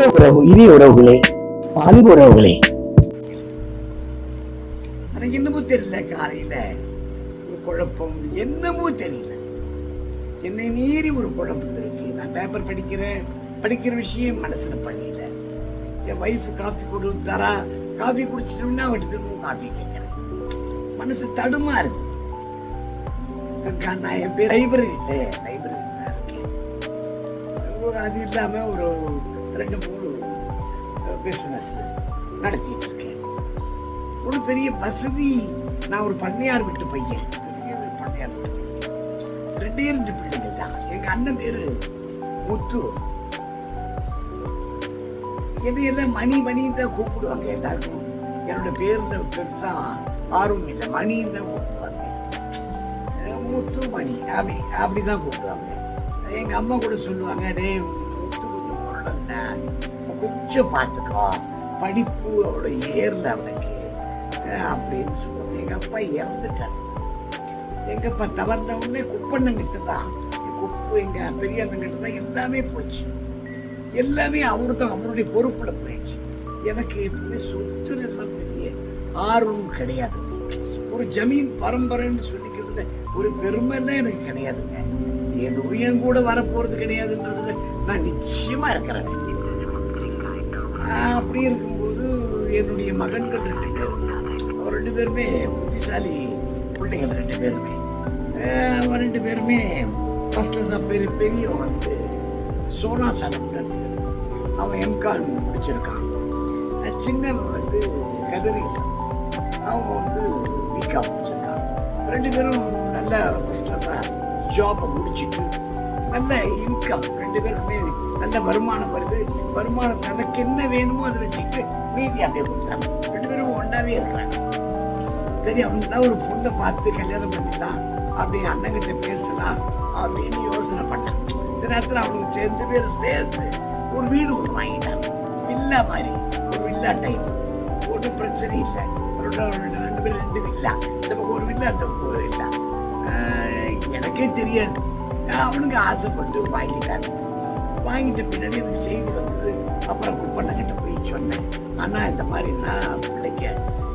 இனிய உறவுகளே, அன்பு உறவுகளே, எனக்கு என்னமோ தெரியல, காலையில ஒரு குழப்பம், என்னமோ தெரியல, என்னை மீறி ஒரு குழப்பம் இருக்கு. நான் பேப்பர் படிக்கிற விஷயம் மனசுல பதியல. என் வைஃப் காஃபி கொடுத்தாரா, காஃபி குடிச்சிட்டோம்னா அவட்டு திரும்ப காஃபி கேட்கிறேன். மனசு தடுமாறுது. நான் என் பேர் லைப்ரரி இருக்கேன். அது இல்லாம ஒரு 2-3 பிசினஸ் நடத்திட்டு இருக்கேன். ஒரு பெரிய வசதி. நான் ஒரு பண்ணையார் விட்டு பையன், பெரிய பண்ணையார் விட்டு பையன். 2 பிள்ளைகள் தான். எங்க அண்ணன் பேரு முத்து. என்னையெல்லாம் மணின்னு தான் கூப்பிடுவாங்க எல்லாருக்கும். என்னோட பேர்ல பெருசா ஆர்வம் இல்லை, மணின்னு தான் கூப்பிடுவாங்க. முத்து மணி அப்படிதான் கூப்பிடுவாங்க. எங்க அம்மா கூட சொல்லுவாங்க, டே முத்து கொஞ்சம் முரடன்னா கொஞ்சம் பார்த்துக்கோ, படிப்பு அவளோட ஏர்ல அவனுக்கு அப்படின்னு சொல்லுவாங்க. எங்க அப்பா இறந்துட்டார். எங்க அப்பா தவறின உடனே குப்பண்ணங்கிட்ட தான், எங்க பெரிய அண்ணங்கிட்ட தான் எல்லாமே போச்சு. எல்லாமே அவருடைய பொறுப்புல போயிடுச்சு. எனக்கு எப்பவுமே சொத்துல எல்லாம் பெரிய ஆர்வம் கிடையாது. ஒரு ஜமீன் பரம்பரைன்னு சொல்லிக்கிறதுல ஒரு பெருமைலாம் எனக்கு கிடையாதுங்க. ஏதோ என் கூட வரப்போறது கிடையாதுன்றதுல நான் நிச்சயமா இருக்கிறேன். அப்படி இருக்கும்போது என்னுடைய மகன்கள் 2 பேர், அவர் 2 பேருமே புத்திசாலி பிள்ளைகள். 2 பேருமே அவன் 2 பேருமே ஃபர்ஸ்ட்ல தான் பெரியவன் வந்து சோனா சனம், அவன் எம்கான் முடிச்சிருக்கான். சின்னவன் வந்து கதிரீசன், அவன் வந்து பிகாம் முடிச்சிருக்கான். 2 பேரும் நல்ல ஃபர்ஸ்ட்ல தான் ஜாபை முடிச்சுட்டு நல்ல இன்கம், 2 பேருக்குமே நல்ல வருமானம் வருது. வருமானம் தனக்கு என்ன வேணுமோ அதை வச்சுட்டு மீதி அப்படியே கொடுத்தாங்க. 2 பேரும் ஒன்னாவே இருக்கிறாங்க. சரி, அவனுக்கு ஒரு பொண்ணை பார்த்து கல்யாணம் பண்ணிடலாம் அப்படின்னு அண்ணங்கிட்ட பேசலாம் அப்படின்னு யோசனை பண்ணேன். இந்த நேரத்தில் அவனுக்கு 2 பேரும் சேர்ந்து ஒரு வீடு ஒன்று வாங்கிட்டாங்க. வில்லா மாதிரி, ஒரு வில்லா டைப். ஒன்றும் பிரச்சனை இல்லை. 2 பேரும் 2 வில்லா, இந்த பக்கம் ஒரு வில்லா, அந்த பக்கம் ஒரு வில்லா. எனக்கே தெரியாது, அவனுக்கு ஆசைப்பட்டு வாங்கிட்டாங்க. வாங்கிட்ட பின்னாடி எனக்கு செய்தி வந்தது. அப்புறம் குப்பண்ணங்கிட்ட போய் சொன்னேன், அண்ணா இந்த மாதிரினா பிள்ளைங்க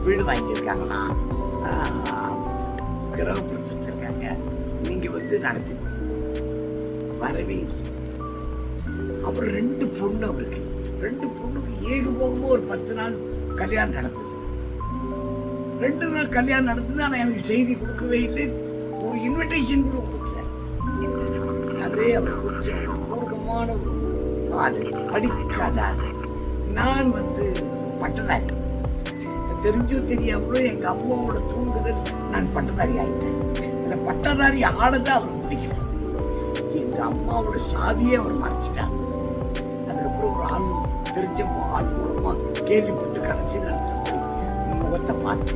வீடு வாங்கியிருக்காங்களா, கிரகப்பிரசம் வச்சிருக்காங்க, நீங்க வந்து நடத்தி வரவே இல்லை. அப்புறம் 2 பொண்ணு அவருக்கு, 2 பொண்ணுக்கு ஏகபோகமா ஒரு 10 நாள் கல்யாணம் நடந்தது. 2 நாள் கல்யாணம் நடந்தது. ஆனால் எனக்கு செய்தி கொடுக்கவே இல்லை, ஒரு இன்விடேஷன் கூட கொடுக்கல. அதே அவர் கொஞ்சம் மூர்க்கமான ஒரு ஆளு, படிக்காத ஆளு. நான் வந்து பட்டதாரி. தெரிஞ்சோ தெரியாமலோ எங்க அம்மாவோட தூண்டுதல் நான் பட்டதாரி ஆயிட்டேன். அந்த பட்டதாரி ஆளதான் அவருக்கு பிடிக்கல. எங்க அம்மாவோட சாவியே அவர் மறைச்சிட்டார். அதுக்கப்புறம் ஒரு ஆள், தெரிஞ்ச ஆள் மூலமா கேள்விப்பட்டு கடைசி நேரத்தில் போய் முகத்தை பார்த்து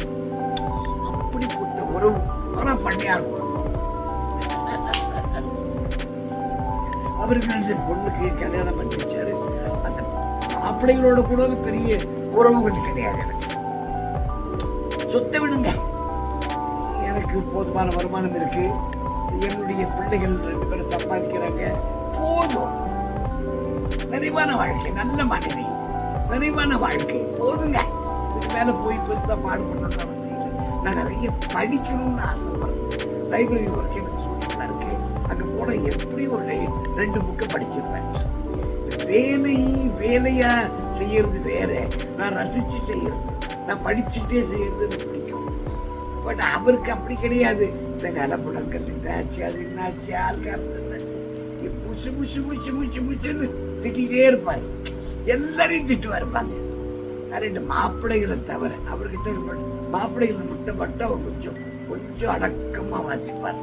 அப்படிப்பட்ட உறவு. ஆனா பண்ணையார் குடும்பம். அவருக்கு 2 பொண்ணுக்கு கல்யாணம் பண்ணி வச்சாரு. அந்த மாப்பிள்ளைகளோட கூட பெரிய உறவுகள் கிடையாது எனக்கு. சொத்தை விடுங்க, எனக்கு போதுமான வருமானம் இருக்கு. என்னுடைய பிள்ளைகள் 2 பேரும் சம்பாதிக்கிறாங்க, போதும். நிறைவான வாழ்க்கை, நல்ல மனைவி, நிறைவான வாழ்க்கை போதுங்க. இதுக்கு மேல போய் பெருசா பாடுபடணும்னு அவசியம் இல்லை. நான் நிறைய படிக்கணும்னு ஆசைப்படுறேன். லைப்ரரி ஒர்க் எனக்கு சூழ்நிலை இருக்கு. அங்க போன எப்படி ஒரு 2 புக்கை படிச்சிருப்பேன். வேலையா செய்யறது வேற, நான் ரசிச்சு செய்யறது, நான் படிச்சுட்டே செய்யறது எனக்கு பிடிக்கும். பட் அவருக்கு அப்படி கிடையாது. இந்த நிலப்புலங்கள் என்னாச்சு, அது என்னாச்சு, ஆள்காரன் என்னாச்சு, முச்சு முச்சு முச்சு முச்சு முச்சுன்னு திட்டிகிட்டே இருப்பாரு. எல்லாரையும் திட்டுவா இருப்பாங்க. 2 மாப்பிள்ளைகளை தவிர அவர்கிட்ட மாப்பிள்ளைகள் மட்டும் அவர் கொஞ்சம் அடக்கமா வாசிப்பார்.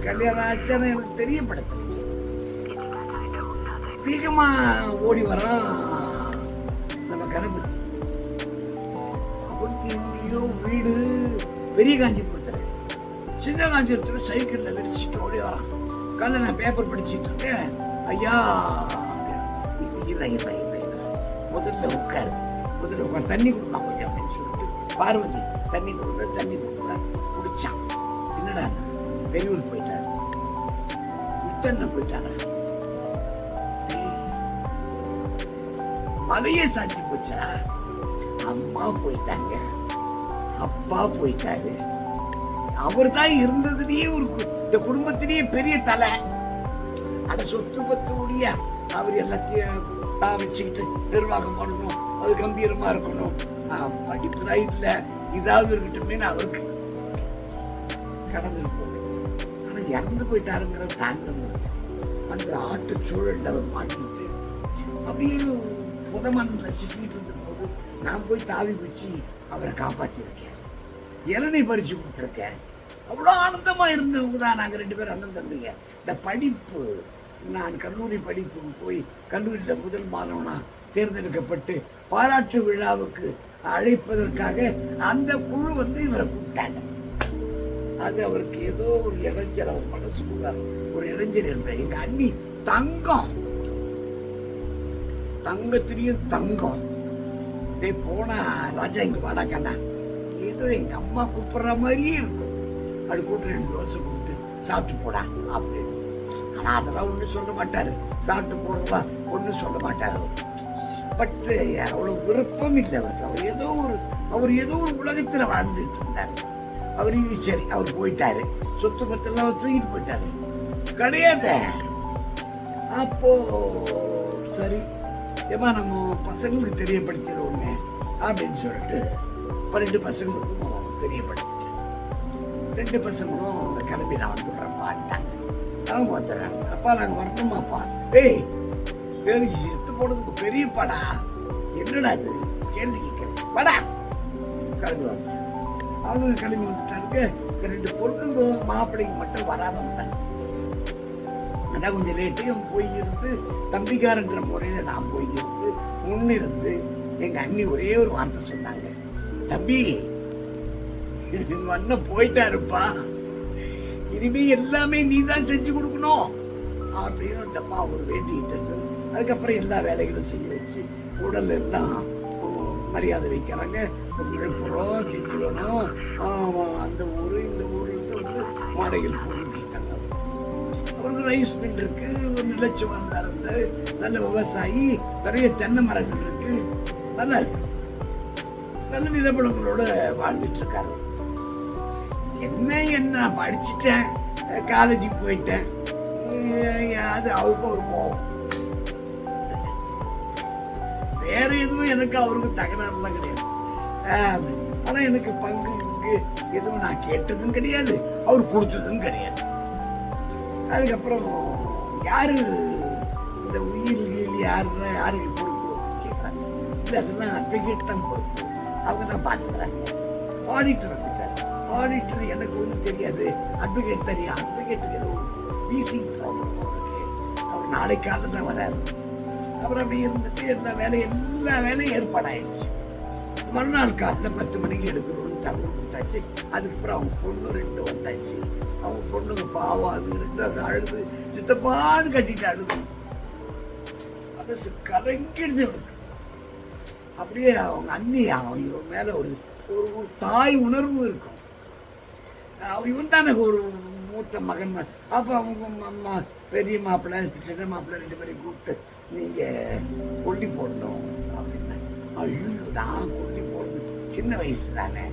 கல்யாணம் ஆச்சான்னு எனக்கு தெரியப்படுத்தல. சீக்கிரமா ஓடி வரான் நம்ம கணபதி. அவருக்கு எங்கேயோ வீடு பெரிய காஞ்சிபுரத்துல, சின்ன காஞ்சிபுரத்துல சைக்கிள்ல வெடிச்சுட்டு ஓடி வரான். காலைல நான் பேப்பர் படிச்சுட்டு இருக்கேன். ஐயா முதல்ல உட்காரு, தண்ணி கொடுப்பா கொஞ்சம் அப்படின்னு சொல்லிட்டு பார்வதி தண்ணி கொடுத்தா குடிச்சான். என்னடா பெரியவர் போயிட்டாரு, உத்தன்ன போயிட்டாரா, மலையே சாஞ்சி போச்சா. அம்மா போயிட்டாங்க, அப்பா போயிட்டாரு. அவர் தான் இருந்ததுலயே இந்த குடும்பத்திலேயே பெரிய தலை. அட சொத்து பத்து முடியா அவர் எல்லாத்தையும் தான் வச்சுக்கிட்டு நிர்வாகம் பண்ணணும், அது கம்பீரமா இருக்கணும். படிப்புதான் இல்லை, இதாவது இருக்கட்டும் அவருக்கு கடந்துட்டு போகணும். ஆனா இறந்து போயிட்டாருங்கிறத தாங்க அந்த ஆட்டு சூழல்ல அவர் மாட்டிக்கிட்டு அப்படியே புதமண்ணில் சிக்கிட்டு இருந்த போது நான் போய் தாவி குச்சி அவரை காப்பாத்திருக்கேன், இளநீ பறிச்சு கொடுத்துருக்கேன். அவ்வளோ ஆனந்தமா இருந்தவங்க தான் நாங்கள் 2 பேரும் அண்ணன் தம்பிங்க. இந்த படிப்பு, நான் கல்லூரி படிப்புக்கு போய் கல்லூரியில் முதல் மாணவனா தேர்ந்தெடுக்கப்பட்டு பாராட்டு விழாவுக்கு அழைப்பதற்காக அந்த குழு இவரை கூப்பிட்டாங்க. அது அவருக்கு ஏதோ ஒரு இளைஞர், அவர் மனசுக்குள்ள ஒரு இளைஞர் என்ற எங்க அண்ணி தங்கம், தங்கத்திலையும் தங்கம். போனா ராஜா இங்க வாடாக்கண்ணா, ஏதோ எங்க அம்மா கூப்பிடுற மாதிரியே இருக்கும். அது கூட்டு 2 தோசை கொடுத்து சாப்பிட்டு போடா அப்படின்னு. ஆனா அதெல்லாம் ஒன்றும் சொல்ல மாட்டாரு, சாப்பிட்டு போறதெல்லாம் ஒன்றும் சொல்ல மாட்டாரு. பட் அவ்வளவு விருப்பம் இல்லை அவருக்கு. அவர் ஏதோ ஒரு உலகத்துல வாழ்ந்துட்டு இருந்தாரு. அவரு சரி, அவர் போயிட்டாரு, சொத்து பத்தெல்லாம் தூக்கிட்டு போயிட்டாரு கிடையாது. அப்போ சரி ஏமா நம்ம பசங்களுக்கு தெரியப்படுத்திடுவோங்க அப்படின்னு சொல்லிட்டு 12 பசங்களுக்கும் தெரியப்படுத்திட்டேன். 2 பசங்களும் கிளம்பி நான் வந்துடுறேன் பாட்டாங்க. அவங்க வந்துடுறாங்க. அப்பா நாங்கள் வரணுமாப்பா? ஏய் சரி, செத்து போனதுக்கு பெரிய படா, என்னடா இது கேள்வி கேட்கிறேன், படா. கிளம்பி வந்துட்டேன். அவங்க கிளம்பி வந்துட்டானுங்க. 2 பொண்ணுங்க மாப்பிள்ளைங்க மட்டும் வராம இருந்தாங்க. அதான் கொஞ்சம் லேட்டு. இவன் போய் இருந்து தம்பிக்காரன்ற முறையில நான் போய் இருந்து முன்னிருந்து எங்க அண்ணி ஒரே ஒரு வார்த்தை சொன்னாங்க, தம்பி எங்க அண்ணன் போயிட்டாருப்பா, இனிமே எல்லாமே நீ தான் செஞ்சு கொடுக்கணும் அப்படின்னு அந்த அம்மா அவர் வேண்டிட்டு. அதுக்கப்புறம் எல்லா வேலைகளும் செய்ய வச்சு உடல் எல்லாம் மரியாதை வைக்கிறாங்க. விழுப்புரம், திண்டிவனம், அந்த ஊர் இந்த ஊருக்கு மாடைகள் போட்டுட்டு இருக்காங்க. அவருக்கு ரைஸ் மில் இருக்கு, ஒரு நிலச்சி வந்தார், நல்ல விவசாயி, நிறைய தென்னை மரங்கள் இருக்கு, நல்லா இருக்கு, நல்ல நிலப்படங்களோட வாழ்ந்துட்டு இருக்காரு. என்ன படிச்சுட்டேன், காலேஜுக்கு போயிட்டேன், அது அவருக்கு ஒரு கோபம். வேற எதுவும் எனக்கு அவருக்கு தகராறுலாம் கிடையாது. ஆனா எனக்கு பங்கு எதுவும் நான் கேட்டதும் கிடையாது, அவர் கொடுத்ததும் கிடையாது. அதுக்கப்புறம் யாரு இந்த உயிர் யாருக்கு பொறுப்பு கேட்குறாங்க. இல்லை அதெல்லாம் அட்வொகேட் தான் பொறுப்பு, அவங்க தான் பார்த்துக்கிறாங்க. ஆடிட்டர் வந்துட்டார். ஆடிட்டர் எனக்கு ஒன்றும் தெரியாது, அட்வொகேட் தெரியும். அட்வொகேட்டுக்கு ஏதோ பிசி ப்ராப்ளம் இருக்கு, அவர் நாளை காலையில் தான் வராரு. அப்புறம் அப்படி இருந்துட்டு எல்லா வேலையும் ஏற்பாடாயிடுச்சு. மறுநாள் காலையில் 10 மணிக்கு எடுக்கிறோன்னு தகவல் கொடுத்தாச்சு. அதுக்கப்புறம் அவங்க பொண்ணு 2 வந்தாச்சு. அவங்க பொண்ணுங்க பாவம், அது 2 அழுது சித்தப்பான்னு கட்டிட்டு அழுது, மனசு கலங்கிடுது அவனுக்கு. அப்படியே அவங்க அண்ணி இவன் மேல ஒரு தாய் உணர்வு இருக்கும். இவன் தானே ஒரு மூத்த மகன். அப்போ அவங்க அம்மா பெரிய மாப்பிள்ளை சின்ன மாப்பிள்ளை 2 பேரையும் கூப்பிட்டு நீங்க கொல்லி போடணும் அப்படின்னா, ஐயோ நான் கொல்லி போடுறது சின்ன வயசு தானே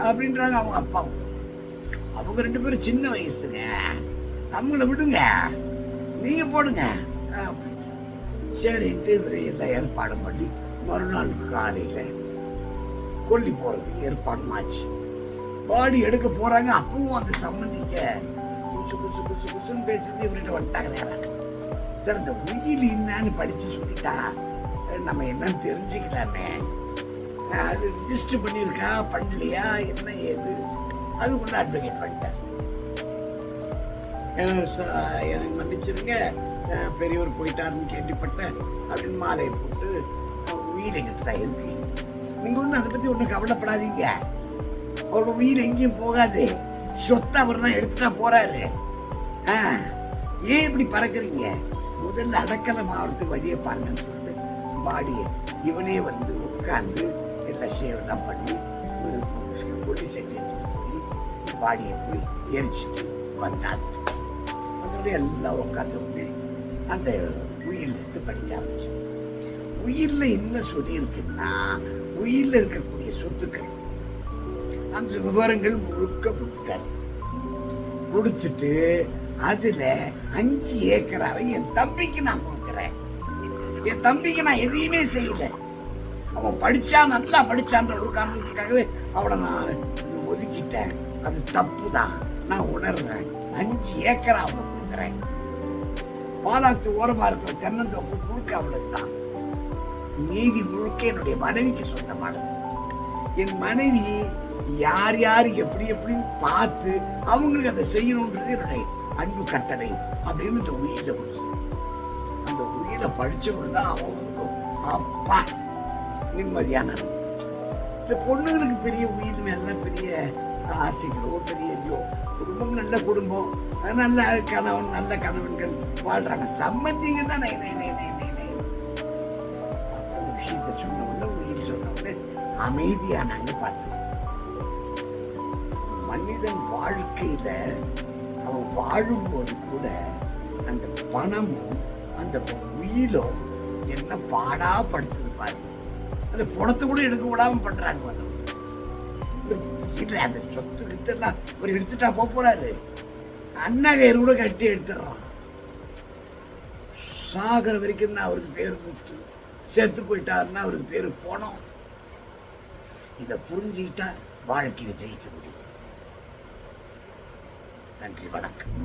அப்படின்றாங்க அவங்க அப்பா. அவங்க 2 பேரும் சின்ன வயசுங்க, நம்மளை விடுங்க, நீங்க போடுங்க அப்படின்னு. சரின்ட்டு இவரை எல்லாம் ஏற்பாடும் பண்ணி மறுநாள் காலையில கொல்லி போறதுக்கு ஏற்பாடும் ஆச்சு. பாடி எடுக்க போறாங்க. அப்பவும் அந்த சம்பந்திக்க குசு குசு குசு குசுன்னு பேசிட்டு இவர்கிட்ட வந்துட்டாங்க நேரம். சார் இந்த உயிர் என்னன்னு படிச்சு சொல்லிட்டா நம்ம என்னன்னு தெரிஞ்சுக்கலாமே, அது ரிஜிஸ்டர் பண்ணியிருக்கா பண்ணலையா என்ன ஏது, அதுக்குள்ள அட்வொகேட் பண்ணிட்டார். எனக்கு மன்னிச்சிருங்க, பெரியவர் போயிட்டாருன்னு கேள்விப்பட்டேன் அப்படின்னு மாலையை போட்டு உயிர் எங்கிட்ட தான் இருக்கு, நீங்க ஒன்றும் அதை பத்தி ஒன்றும் கவலைப்படாதீங்க, அவரோட உயிர் எங்கேயும் போகாது, சொத்தை அவர் தான் எடுத்துட்டா போறாரு, ஏன் இப்படி பறக்குறீங்க, முதல்ல அடக்கலம் ஆகிறதுக்கு வழியை பாருங்கன்னு சொல்லிட்டு பாடியை இவனே உட்காந்து எல்லா ஷேவெல்லாம் பண்ணி கொல்லி செட்டு எடுத்துட்டு போய் பாடியை போய் எரிச்சிட்டு வந்தாங்க. அதோட எல்லாம் உட்காந்து உடனே அந்த உயிர் எடுத்து படிக்க ஆரம்பிச்சு. உயிர்ல என்ன சொல்லி இருக்குன்னா, உயிர்ல இருக்கக்கூடிய சொத்துக்கள் அந்த விவரங்கள் முழுக்க கொடுத்துட்டாரு. கொடுத்துட்டு அதுல 5 ஏக்கராவை என் தம்பிக்கு நான் கொடுக்குறேன். என் தம்பிக்கு நான் எதையுமே செய்யல. அவன் படிச்சா, நல்லா படிச்சான்ற ஒரு காரணத்துக்காகவே அவனை நான் ஒதுக்கிட்டேன். அது தப்பு தான், நான் உணர்றேன். 5 ஏக்கரா அவனை கொடுக்குறேன். பாலாத்து ஓரமா இருக்கிற தென்னந்தோப்பு முழுக்க அவளுக்கு தான். மீதி முழுக்க என்னுடைய மனைவிக்கு சொந்தமானது. என் மனைவி யார் யார் எப்படி எப்படின்னு பார்த்து அவங்களுக்கு அதை செய்யணுன்றது என்னுடைய அன்பு கட்டளை அப்படின்னு இந்த உயிரில அந்த உயிரில படிச்சவங்க தான் அவனுக்கு அப்பா நிம்மதியான. இந்த பொண்ணுங்களுக்கு பெரிய உயிர் மேல பெரிய ஆசைகளோ பெரிய குடும்பம், நல்ல குடும்பம், நல்ல கணவன், நல்ல கணவன்கள் வாழ்றாங்க. சம்பந்திங்க தான் அப்புறம் இந்த விஷயத்த சொன்ன உடனே உயிர் சொன்ன உடனே அமைதியானாங்க. பார்த்தது மனிதன் வாழ்க்கையில அவன் வாழும்போது கூட அந்த பணமும் அந்த உயிரும் என்ன பாடா படுத்துது பாருங்க. அந்த பணத்தை கூட எடுக்க விடாம பண்றாங்க. இல்ல அந்த சொத்து கிட்டெல்லாம் ஒரு எடுத்துட்டா போறாரு, அண்ணகயிறு கூட கட்டி எடுத்துடுறான். சாகர வரைக்கும் தான் அவருக்கு பேர் முத்து, செத்து போயிட்டாருன்னா அவருக்கு பேரு பணம். இதை புரிஞ்சுக்கிட்டா வாழ்க்கையில ஜெயிக்க முடியும். நன்றி, வணக்கம்.